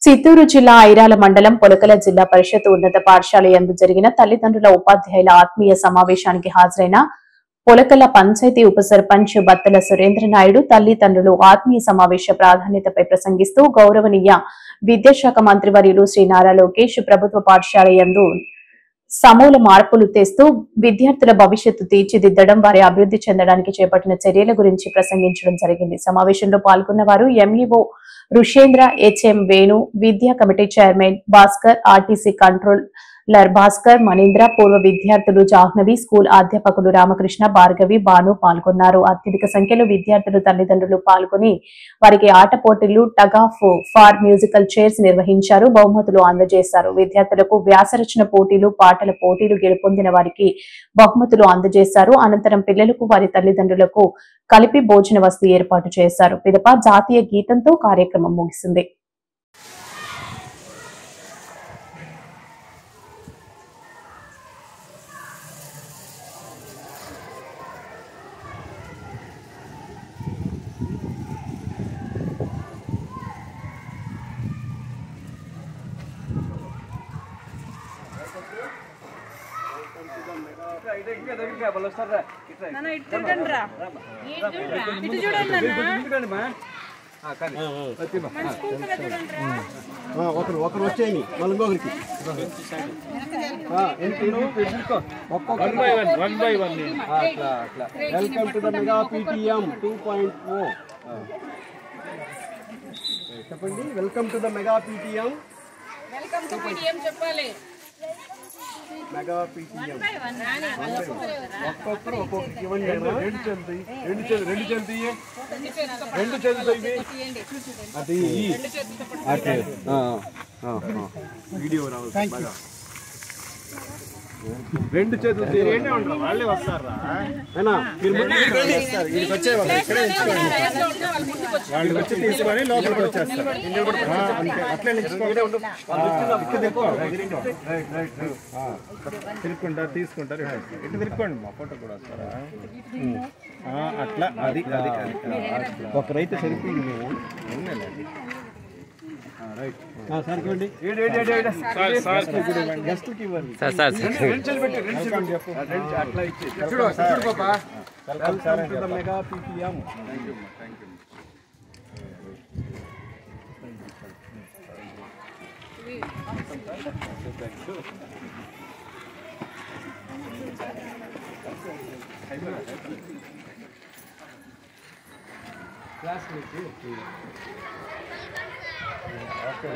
చిత్తూరు జిల్లా ఐరాల మండలం పొలకల జిల్లా పరిషత్ ఉన్నత పాఠశాల యందు జరిగిన తల్లిదండ్రుల ఉపాధ్యాయుల ఆత్మీయ సమావేశానికి హాజరైన పొలకల పంచాయతీ ఉప సర్పంచ్ బత్తల సురేంద్రనాయుడు తల్లిదండ్రులు ఆత్మీయ సమావేశ ప్రాధాన్యతపై ప్రసంగిస్తూ గౌరవనీయ విద్యాశాఖ మంత్రివర్యులు శ్రీ నారా లోకేష్ ప్రభుత్వ పాఠశాల యందు సమూల మార్పులు తెస్తూ విద్యార్థుల భవిష్యత్తు తీర్చిదిద్దడం వారి అభివృద్ధి చెందడానికి చేపట్టిన చర్యల గురించి ప్రసంగించడం జరిగింది. సమావేశంలో పాల్గొన్న వారు ఎంఈఓ రుషేంద్ర, హెచ్ఎం వేణు, విద్యా committee chairman Bhaskar, RTC controller Bhaskar, Manindra, పూర్వ విద్యార్థులు జాహ్నవి, స్కూల్ అధ్యాపకులు రామకృష్ణ, భార్గవి, భాను పాల్గొన్నారు. అత్యధిక సంఖ్యలో విద్యార్థులు తల్లిదండ్రులు పాల్గొని వారికి ఆట పోటీలు, tug of war musical chairs నిర్వహించారు. బహుమతులు అందజేశారు. విద్యార్థులకు వ్యాసరచన పోటీలు, పాటల పోటీలు గెలుపొందిన వారికి బహుమతులు అందజేశారు. అనంతరం పిల్లలకు వారి తల్లిదండ్రులకు కలిపి భోజన వస్తు ఏర్పాటు చేశారు. పిదప జాతీయ గీతంతో కార్యక్రమం ముగిసింది. ఒకరు వచ్చేయండి మళ్ళీ ఇంకొకరికి welcome to the mega PTM 2.0 చెప్పండి. Welcome to the mega PTM. చెప్పాలి. మెగా పీటీఎం ఒక్కొక్కరు ఒక్కొక్కరికి ఇవ్వండి. రెండు చదువుతాయి అది వీడియో రావాలి బాగా. రెండు చేతులు వాళ్ళే వస్తారా? వాళ్ళు వచ్చి తీసుకొని లోపలికి వచ్చేస్తారు. అట్లే తిరుక్కుంటారు, తీసుకుంటారు. ఇటు తిరుక్కోండి, మా ఫోటో కూడా వస్తారా? అట్లా అది ఒకరైతే సరిపోయింది. గెస్ట్కి ఇవ్వండి. అట్లా ఇచ్చి మెగా పీటీఎం. Class okay.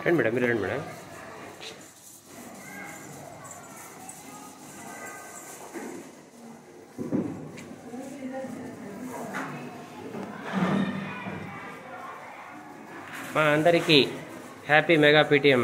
రండి మేడం, మీరు రండి మేడం. మా అందరికీ హ్యాపీ మెగా పీటీఎం.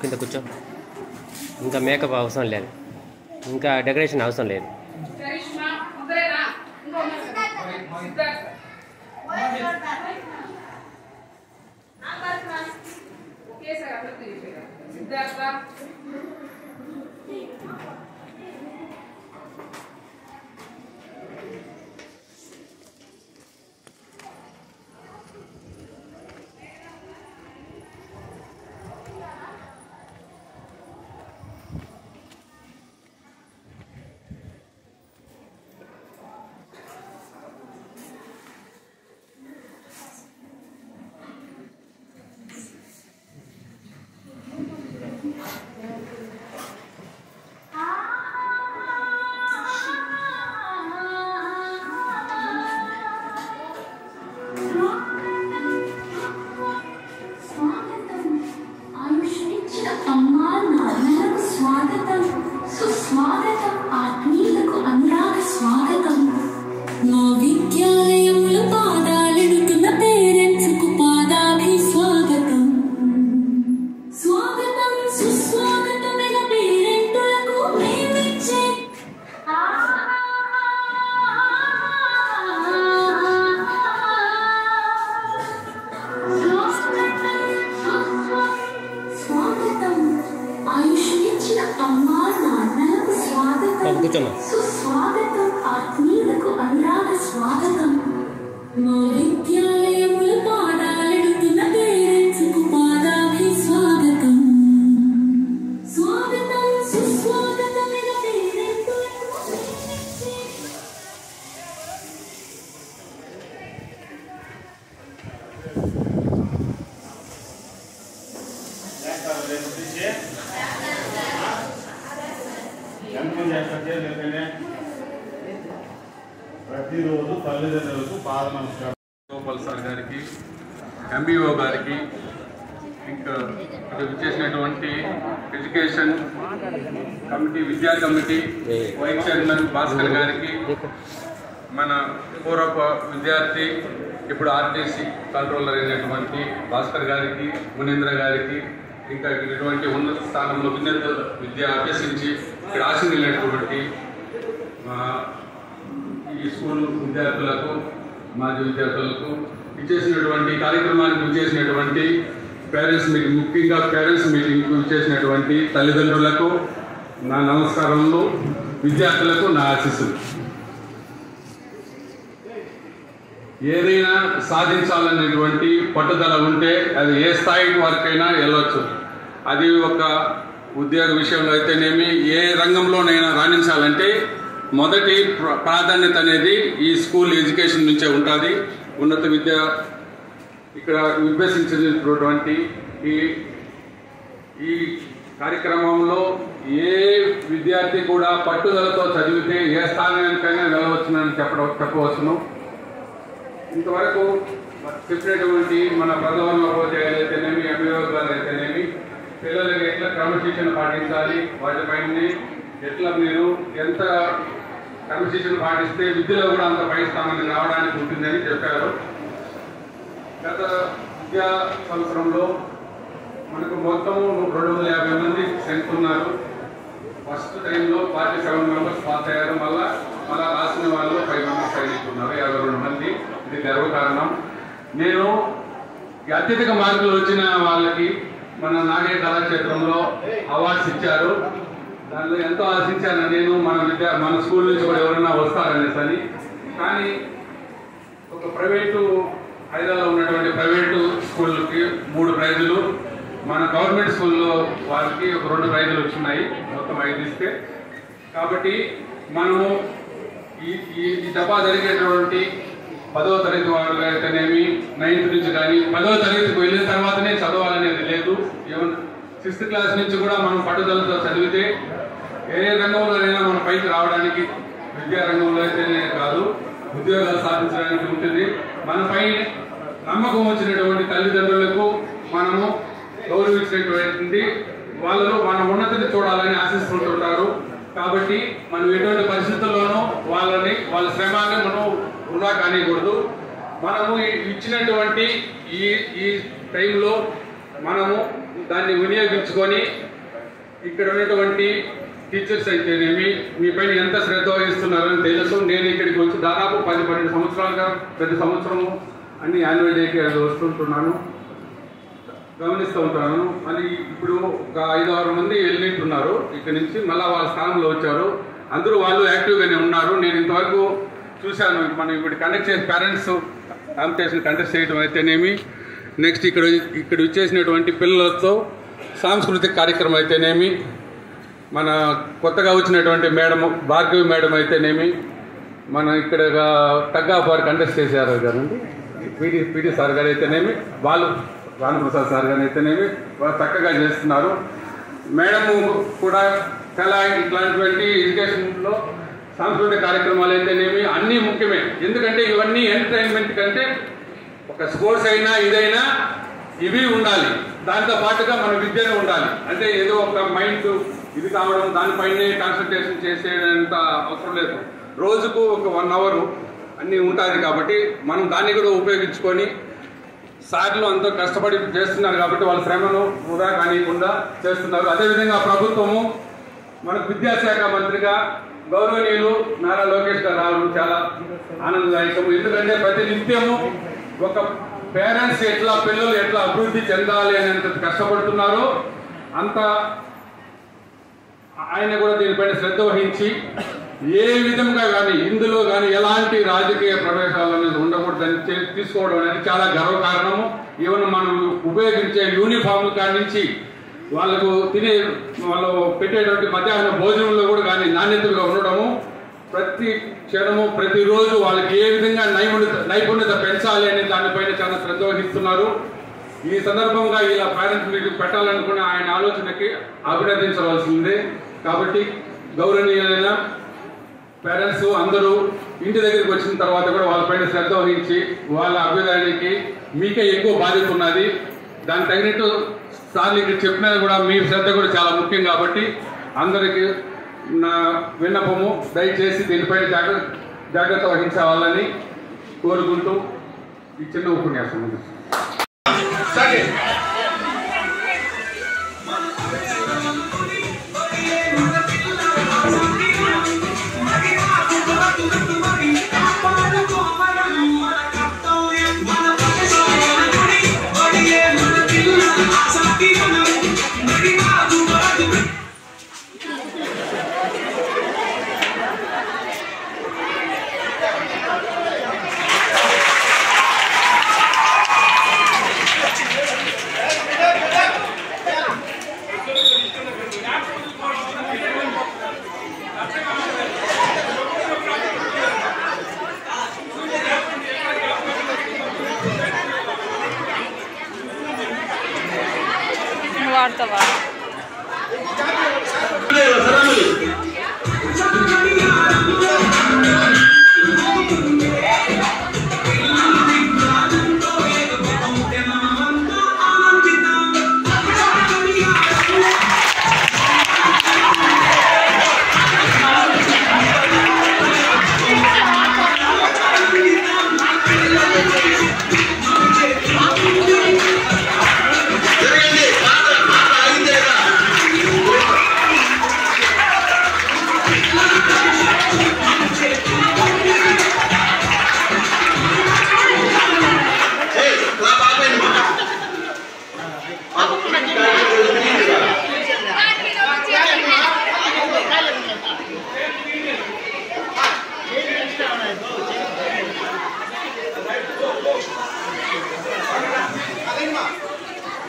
కింద కూర్చో. ఇంకా మేకప్ అవసరం లేదు, ఇంకా డెకరేషన్ అవసరం లేదు. కూర్చోమ్మా. ప్రతిరోజు తల్లిదండ్రులకు పాద నమస్కారం. గోపాల్ సార్ గారికి, ఎంబీఓ గారికి, ఇంకా చేసినటువంటి ఎడ్యుకేషన్ కమిటీ, విద్యా కమిటీ వైస్ చైర్మన్ భాస్కర్ గారికి, మన పూర్వ విద్యార్థి ఇప్పుడు ఆర్టీసీ కంట్రోలర్ అయినటువంటి భాస్కర్ గారికి, మునీంద్ర గారికి, ఇంకా ఇటువంటి ఉన్నత స్థానంలో విద్య అభ్యసించి ఇక్కడ ఆశీర్వదించినటువంటి ఈ స్కూల్ విద్యార్థులకు, మాజీ విద్యార్థులకు, ఇచ్చేసినటువంటి కార్యక్రమానికి ఇచ్చేసినటువంటి పేరెంట్స్ మీటింగ్, ముఖ్యంగా పేరెంట్స్ మీటింగ్కు ఇచ్చేసినటువంటి తల్లిదండ్రులకు నా నమస్కారములు, విద్యార్థులకు నా ఆశీస్సులు. ఏదైనా సాధించాలనేటువంటి పట్టుదల ఉంటే అది ఏ స్థాయి వరకైనా వెళ్ళవచ్చు. అది ఒక ఉద్యోగ విషయంలో అయితేనేమి, ఏ రంగంలోనైనా రాణించాలంటే మొదటి ప్రాధాన్యత అనేది ఈ స్కూల్ ఎడ్యుకేషన్ నుంచే ఉంటుంది. ఉన్నత విద్య ఇక్కడ విభజించినటువంటి ఈ కార్యక్రమంలో ఏ విద్యార్థి కూడా పట్టుదలతో చదివితే ఏ స్థానానికైనా వెళ్ళవచ్చునని చెప్పవచ్చును. ఇంతవరకు చెప్పినటువంటి మన ప్రధానోపాధ్యాయులు అయితేనేమి, అభియోగాలు అయితేనేమి, పిల్లలకి ఎట్లా క్రమశిక్షణ పాటించాలి, వాటిపైన ఎట్లా మీరు ఎంత క్రమశిక్షణ పాటిస్తే విద్యలో కూడా అంత పై స్థానానికి రావడానికి ఉంటుందని చెప్పారు. గత విద్యా సంవత్సరంలో మనకు మొత్తము 250 మంది ఉన్నారు. ఫస్ట్ టైంలో 47 మెంబర్స్ పాస్ అయ్యారు. మళ్ళా రాసిన వాళ్ళు 5 మెంబర్స్ అయినట్టున్నారు, 52 మంది. ఇది గర్వకారణం. నేను అత్యధిక మార్కులు వచ్చిన వాళ్ళకి మన నాగయ్య కళాక్షేత్రంలో అవార్డ్స్ ఇచ్చారు. దానిలో ఎంతో ఆశించాను నేను, మన స్కూల్ నుంచి కూడా ఎవరైనా వస్తారనేసి. కానీ ఒక ప్రైవేటు హైదరాబాద్లో ఉన్నటువంటి ప్రైవేటు స్కూళ్ళకి 3 ప్రైజులు, మన గవర్నమెంట్ స్కూల్లో వారికి ఒక 2 ప్రైజులు వచ్చినాయి, మొత్తం 5 ఇస్తే. కాబట్టి మనము ఈ దఫా జరిగేటువంటి 10వ తరగతి వాళ్ళు అయితేనేమి, 9th నుంచి కానీ 10వ తరగతికి వెళ్ళిన తర్వాతనే చదవాలనేది లేదు. ఈవెన్ 6th క్లాస్ నుంచి కూడా మనం పట్టుదలతో చదివితే ఏ రంగంలోనైనా మన పైకి రావడానికి, విద్యా రంగంలో అయితేనే కాదు ఉద్యోగాలు సాధించడానికి ఉంటుంది. మనపై నమ్మకం వచ్చినటువంటి తల్లిదండ్రులకు మనము గౌరవించినటువంటి వాళ్ళలో మన ఉన్నతిని చూడాలని ఆశిస్తుంటుంటారు. కాబట్టి మనం ఎటువంటి పరిస్థితుల్లోనూ వాళ్ళ శ్రమాన్ని మనం వృధా కానియకూడదు. మనము ఇచ్చినటువంటి ఈ టైంలో మనము దాన్ని వినియోగించుకొని ఇక్కడ ఉన్నటువంటి టీచర్స్ అయితేనేమి మీ పైన ఎంత శ్రద్ధ వహిస్తున్నారని తెలుసు. నేను ఇక్కడికి వచ్చి దాదాపు 10-12 సంవత్సరాలుగా ప్రతి సంవత్సరము అన్ని యాన్యువల్ డేకి అది వస్తుంటున్నాను, గమనిస్తూ ఉంటాను. అని ఇప్పుడు ఒక 5-6 మంది వెళ్ళింటున్నారు ఇక్కడి నుంచి, మళ్ళీ వాళ్ళ స్థానంలో వచ్చారు. అందరూ వాళ్ళు యాక్టివ్గానే ఉన్నారు. నేను ఇంతవరకు చూశాను. మనం ఇప్పుడు కండక్ట్ చేసే పేరెంట్స్ కాంపిటీషన్ కండక్ట్ చేయడం అయితేనేమి, నెక్స్ట్ ఇక్కడ ఇచ్చేసినటువంటి పిల్లలతో సాంస్కృతిక కార్యక్రమం అయితేనేమి, మన కొత్తగా వచ్చినటువంటి మేడం భార్గవి మేడం అయితేనేమి, మన ఇక్కడ టగ్ ఆఫ్ వార్ కండక్ట్ చేశారు కదండి పీటీ సార్ గారు అయితేనేమి, వాళ్ళు రామప్రసాద్ సార్ గారు అయితేనేమి, వాళ్ళు చక్కగా చేస్తున్నారు. మేడము కూడా చాలా ఇట్లాంటివంటి ఎడ్యుకేషన్లో సాంస్కృతిక కార్యక్రమాలు అయితేనేమి అన్నీ ముఖ్యమే. ఎందుకంటే ఇవన్నీ ఎంటర్టైన్మెంట్ కంటే ఒక స్పోర్ట్స్ అయినా ఇదైనా ఇవి ఉండాలి, దాంతో పాటుగా మన విద్యనే ఉండాలి. అంటే ఏదో ఒక మైండ్ ఇది కావడం దానిపైనే కాన్సన్ట్రేషన్ చేసేంత అవసరం లేదు. రోజుకు ఒక 1 అవర్ అన్నీ ఉంటుంది కాబట్టి మనం దాన్ని కూడా ఉపయోగించుకొని, సార్లు అంతా కష్టపడి చేస్తున్నారు కాబట్టి వాళ్ళ శ్రమను వృధా కానియకుండా చేస్తున్నారు. అదేవిధంగా ప్రభుత్వము మనకు విద్యాశాఖ మంత్రిగా గౌరవనీయులు నారా లోకేష్ గారు రావడం చాలా ఆనందదాయకం. ఎందుకంటే ప్రతి నిత్యము ఒక పేరెంట్స్ ఎట్లా పిల్లలు ఎట్లా అభివృద్ధి చెందాలి అనేంత కష్టపడుతున్నారో అంత ఆయన కూడా దీనిపైన శ్రద్ధ వహించి ఏ విధంగా కానీ ఇందులో కానీ ఎలాంటి రాజకీయ ప్రవేశాలు అనేది ఉండకూడదని తీసుకోవడం అనేది చాలా గర్వకారణము. ఈవెన్ మనం ఉపయోగించే యూనిఫామ్ కాడి నుంచి వాళ్ళు పెట్టేటువంటి మధ్యాహ్న భోజనంలో కూడా కానీ నాణ్యతగా ఉండడము, ప్రతి క్షణము ప్రతిరోజు వాళ్ళకి ఏ విధంగా నైపుణ్యత పెంచాలి అనే దానిపైన చాలా శ్రద్ధ వహిస్తున్నారు. ఈ సందర్భంగా ఇలా పేరెంట్స్ మీటింగ్ పెట్టాలనుకున్న ఆయన ఆలోచనకి అభినందించవలసిందే. కాబట్టి గౌరవనీయులైన పేరెంట్స్ అందరూ ఇంటి దగ్గరికి వచ్చిన తర్వాత కూడా వాళ్ళపైన శ్రద్ధ వహించి వాళ్ళ అభ్యుదయానికి మీకే ఎక్కువ బాధ్యత ఉన్నది. దానికి తగినట్టు సార్లు ఇక్కడ చెప్పినది కూడా మీ శ్రద్ధ కూడా చాలా ముఖ్యం. కాబట్టి అందరికీ నా విన్నపము, దయచేసి దీనిపైన జాగ్రత్త వహించాలని కోరుకుంటూ ఈ చిన్న ఉపన్యాసం ఉంది. వాడతావా?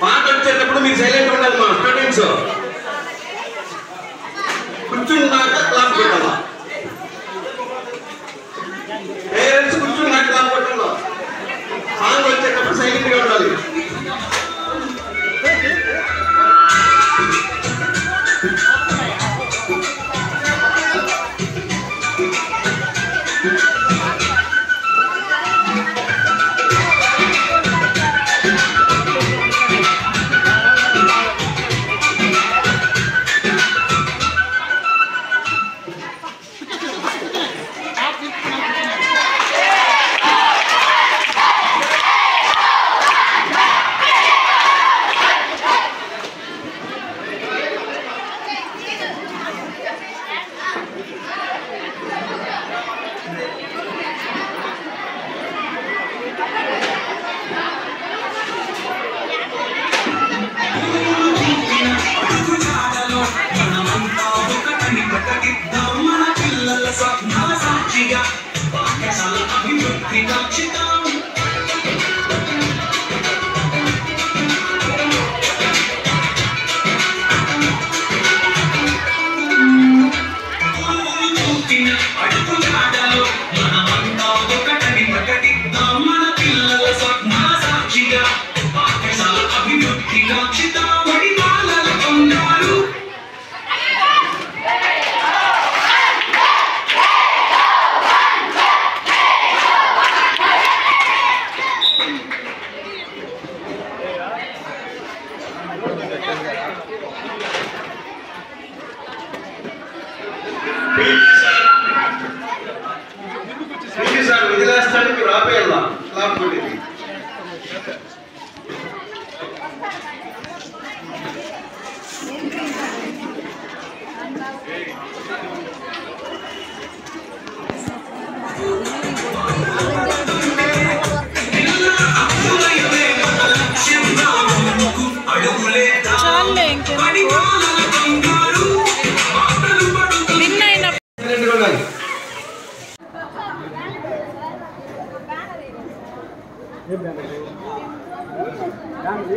పాట వచ్చేటప్పుడు మీరు సైలెంట్ ఉండాలి. మా స్టూడెంట్స్ కూర్చున్నాక క్లాస్ పెట్టాలా, పేరెంట్స్ కూర్చున్నాక క్లాస్ పెట్టాలా, సాంగ్ వచ్చేటప్పుడు సైలెంట్ గా ఉండాలి. వదిలేస్తానికి రాపేయాలా లాభపడేది